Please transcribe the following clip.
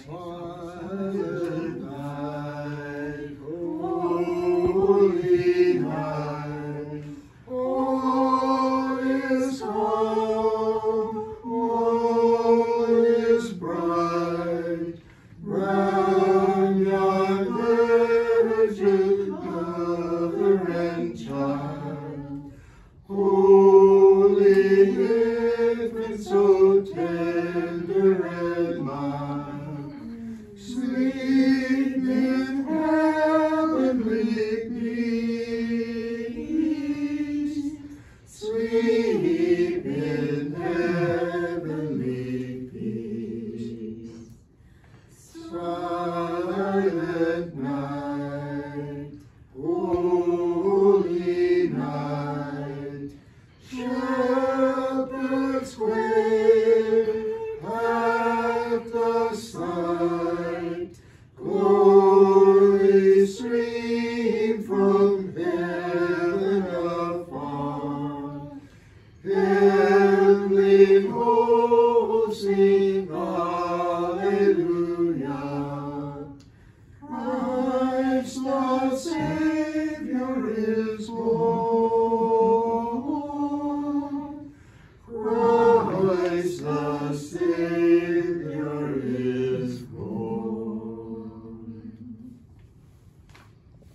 Silent night, holy night, all is calm, all is bright, round yon virgin mother and child, holy infant, so tender and mild, sleep in heavenly peace, sleep in heavenly peace. Silent night, holy night, shepherds quail at the sun.